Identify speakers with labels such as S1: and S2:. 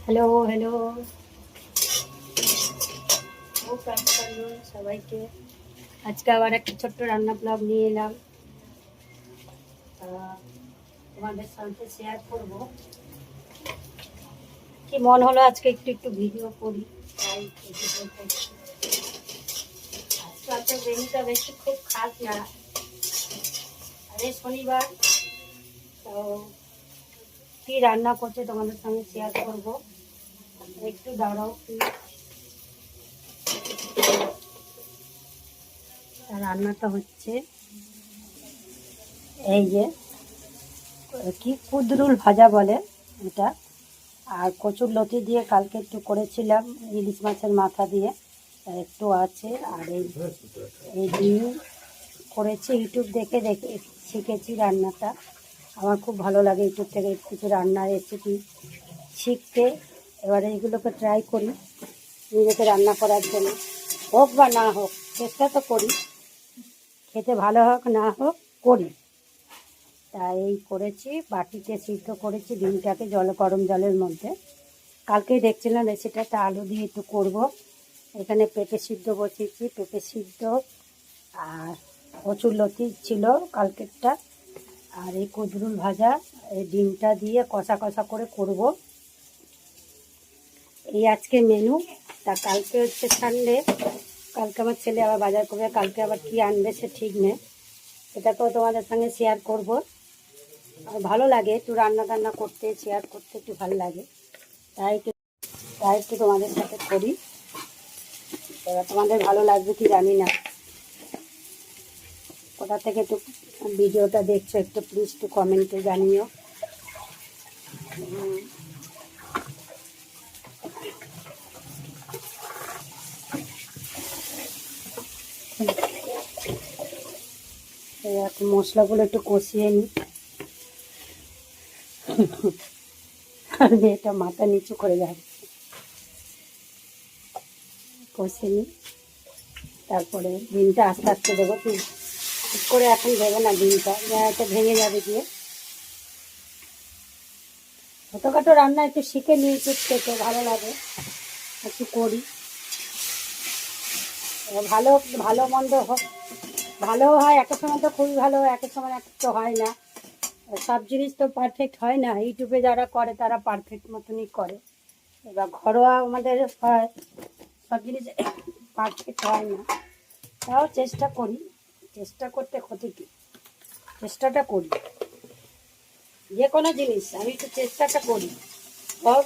S1: Hello hello সবাইকে আজকে আবার একটা ছোট্ট রান্না ব্লগ নিয়ে এলাম। তোমাদের সাথে শেয়ার করব। কি মন হলো আজকে একটু একটু ভিডিও করি, তাই ভিডিও করছি। আজকে তো দিনটা বেশি খুব খাস না, আরে শনিবার, তো কি রান্না করছে তোমাদের সঙ্গে শেয়ার করব। একটু দাঁড়াও প্লিজ। রান্নাটা হচ্ছে এই যে কি কুদরুল ভাজা বলে এটা, আর কচুর লতি দিয়ে কালকে একটু করেছিলাম ইলিশ মাছের মাথা দিয়ে, একটু আছে। আর এই ডিম করেছি, ইউটিউব দেখে দেখে শিখেছি রান্নাটা। আমার খুব ভালো লাগে ইউটিউব থেকে কিছু রান্নার রেসিপি শিখতে। এবারে এগুলোকে ট্রাই করি নিজেকে রান্না করার জন্য, হোক বা না হোক চেষ্টা তো করি, খেতে ভালো হোক না হোক করি। তাই এই করেছি, বাটিতে সিদ্ধ করেছি ডিমটাকে গরম জলের মধ্যে। কালকেই দেখছিলাম রেসিপিটা, আলু দিয়ে একটু করব। এখানে পেঁপে সিদ্ধ বসিয়েছি, পেঁপে সিদ্ধ আর কচুর লতি ছিল কালকেরটা, আর এই কুদরুল ভাজা, এই ডিমটা দিয়ে কষা কষা করে করব। এই আজকে মেনু। তা কালকে হচ্ছে সানডে, কালকে আমার ছেলে আবার বাজার করবে, কালকে আবার কি আনবে সে ঠিক নেই, এটাকেও তোমাদের সঙ্গে শেয়ার করব। আর ভালো লাগে একটু রান্না টান্না করতে, শেয়ার করতে একটু ভালো লাগে, তাই একটু তোমাদের সাথে করি। এবার তোমাদের ভালো লাগবে কি জানি না, কোথা থেকে একটু ভিডিওটা দেখছো একটু প্লিজ একটু কমেন্টে জানিও। একটু মশলাগুলো একটু কষিয়ে নিই। আর মেয়েটা মাথা নিচু করে যাচ্ছে, কষিয়ে নিই। তারপরে ডিমটা আস্তে আস্তে দেবো, ঠিক করে এখন দেবো না, ডিমটা একটা ভেঙে যাবে দিয়ে। ছোটোখাটো রান্না একটু শিখে নিয়েছি, খেতে ভালো লাগে, একটু করি। ভালো ভালো মন্দ হোক, ভালো হয় একটা সময় তো খুবই ভালো হয়, একটা সময় একটা হয় না। সব জিনিস তো পারফেক্ট হয় না, ইউটিউবে যারা করে তারা পারফেক্ট মতনই করে। এবার ঘরোয়া আমাদের হয়, সব জিনিস পারফেক্ট হয় না, তাও চেষ্টা করি। চেষ্টা করতে ক্ষতি কি, চেষ্টাটা করি। যে কোনো জিনিস আমি একটু চেষ্টাটা করি।